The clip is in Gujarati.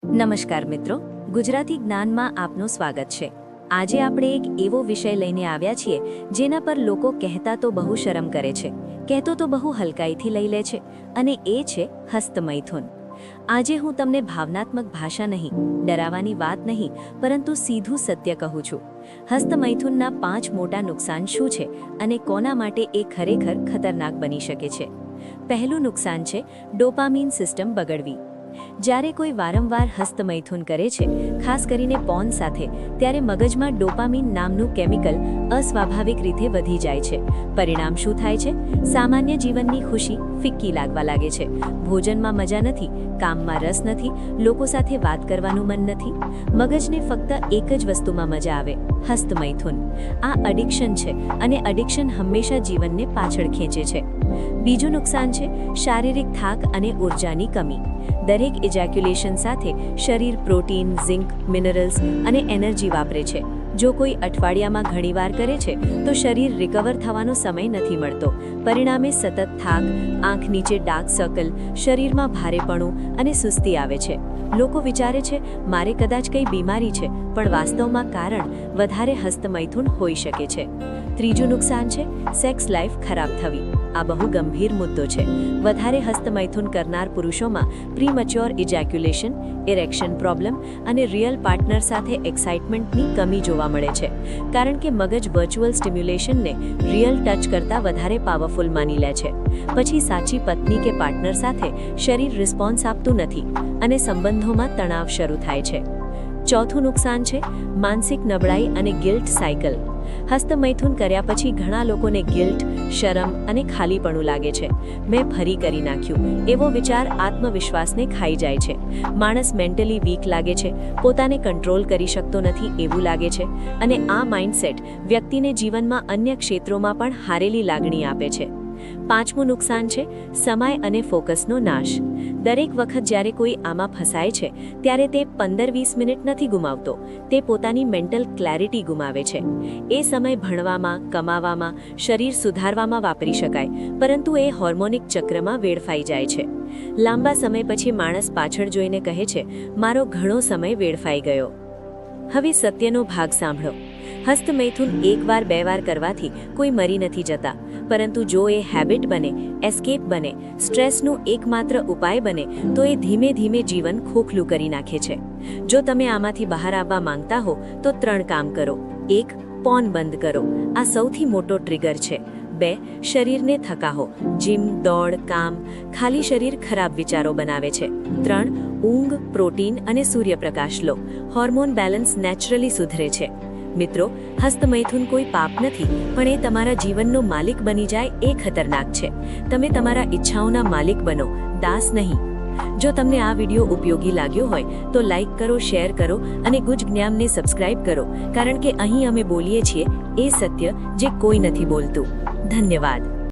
નમસ્કાર મિત્રો, ગુજરાતી જ્ઞાનમાં આપનું સ્વાગત છે। આજે આપણે એક એવો વિષય લઈને આવ્યા છીએ જેના પર લોકો કહેતા તો બહુ શરમ કરે છે, કહેતો તો બહુ હલકાઈથી લઈ લે છે, અને એ છે હસ્તમૈથુન। આજે હું તમને ભાવનાત્મક ભાષા નહીં, ડરાવવાની વાત નહીં, પરંતુ સીધું સત્ય કહું છું। હસ્તમૈથુનના 5 મોટા નુકસાન શું છે અને કોના માટે એ ખરેખર ખતરનાક બની શકે છે। પહેલું નુકસાન છે ડોપામીન સિસ્ટમ બગડવી। જ્યારે કોઈ વારંવાર હસ્તમૈથુન કરે છે, ખાસ કરીને પોર્ન સાથે, ત્યારે મગજમાં ડોપામીન નામનું કેમિકલ અસ્વાભાવિક રીતે વધી જાય છે। પરિણામ શું થાય છે? સામાન્ય જીવનની ખુશી ફિક્કી લાગવા લાગે છે, ભોજનમાં મજા નથી, કામમાં રસ નથી, લોકો સાથે વાત કરવાનું મન નથી, મગજને ફક્ત એક જ વસ્તુમાં મજા આવે, હસ્તમૈથુન। આ એડિક્શન છે, અને એડિક્શન હંમેશા જીવનને પાછળ ખેંચે છે। બીજું નુકસાન છે શારીરિક થાક અને ઊર્જાની કમી। દરેક ઇજેક્યુલેશન સાથે શરીર પ્રોટીન, ઝિંક, મિનરલ્સ અને એનર્જી વાપરે છે। જો કોઈ અઠવાડિયામાં ઘણીવાર કરે છે તો શરીર રિકવર થવાનો સમય નથી મળતો। પરિણામે સતત થાક, આંખ નીચે ડાર્ક સર્કલ, શરીરમાં ભારેપણું અને સુસ્તી આવે છે। લોકો વિચારે છે મારે કદાચ કંઈ બીમારી છે, પણ વાસ્તવમાં કારણ વધારે હસ્તમૈથુન હોઈ શકે છે। ત્રીજું નુકસાન છે સેક્સ લાઈફ ખરાબ થવી। આ બહુ ગંભીર મુદ્દો છે। વધારે હસ્તમૈથુન કરનાર પુરુષોમાં પ્રીમચ્યોર ઇજેક્યુલેશન, ઇરેક્શન પ્રોબ્લેમ અને રિયલ પાર્ટનર સાથે એક્સાઇટમેન્ટની કમી જોવા મળે છે, કારણ કે મગજ વર્ચ્યુઅલ સ્ટિમ્યુલેશનને રિયલ ટચ કરતાં વધારે પાવરફુલ માની લે છે। પછી સાચી પત્ની કે પાર્ટનર સાથે શરીર રિસ્પોન્સ આપતું નથી, અને સંબંધોમાં તણાવ શરૂ થાય છે। ચોથું નુકસાન છે માનસિક નબળાઈ અને ગિલ્ટ સાયકલ। હસ્તમૈથુન કર્યા પછી ઘણા લોકોને ગિલ્ટ, શરમ અને ખાલીપણું લાગે છે। મેં ફરી કરી નાખ્યું એવો વિચાર આત્મવિશ્વાસને ખાઈ જાય છે। માણસ મેન્ટલી વીક લાગે છે, પોતાને કંટ્રોલ કરી શકતો નથી એવું લાગે છે, અને આ માઇન્ડસેટ વ્યક્તિને જીવનમાં અન્ય ક્ષેત્રોમાં પણ હારેલી લાગણી આપે છે। પાંચમું નુકસાન છે સમય અને ફોકસનો નાશ। દરેક વખત જ્યારે કોઈ આમાં ફસાય છે ત્યારે તે 15-20 મિનિટ નથી ગુમાવતો, તે પોતાની મેન્ટલ ક્લેરિટી ગુમાવે છે। એ સમય ભણવામાં, કમાવામાં, શરીર સુધારવામાં વાપરી શકાય, પરંતુ એ હોર્મોનિક ચક્રમાં વેડફાઈ જાય છે। લાંબા સમય પછી માણસ પાછળ જોઈને કહે છે, મારો ઘણો સમય વેડફાઈ ગયો। હવે સત્યનો ભાગ સાંભળો। હસ્તમૈથુન એકવાર બે વાર કરવાથી કોઈ મરી નથી જતા, પરંતુ જો એ હેબિટ બને, એસ્કેપ બને, સ્ટ્રેસનું એકમાત્ર ઉપાય બને, તો એ ધીમે ધીમે જીવન ખોખલું કરી નાખે છે। જો તમે આમાંથી બહાર આવવા માંગતા હો તો 3 કામ કરો। 1. પોર્ન બંધ કરો, આ સૌથી મોટો ટ્રિગર છે। 2. શરીરને થકાવો, જીમ, દોડ, કામ, ખાલી શરીર ખરાબ વિચારો બનાવે છે। 3. ઊંઘ, પ્રોટીન અને સૂર્યપ્રકાશ લો, હોર્મોન બેલેન્સ નેચરલી સુધરે છે। મિત્રો, હસ્તમૈથુન કોઈ પાપ નથી, પણ એ તમારા જીવનનો માલિક બની જાય એ ખતરનાક છે। તમે તમારા ઈચ્છાઓના માલિક બનો, દાસ નહીં। જો તમને આ વિડીયો ઉપયોગી લાગ્યો હોય તો લાઈક કરો, શેર કરો અને ગુજ જ્ઞાનને સબસ્ક્રાઇબ કરો, કારણ કે અહીં અમે બોલીએ છીએ એ સત્ય જે કોઈ નથી બોલતું। ધન્યવાદ।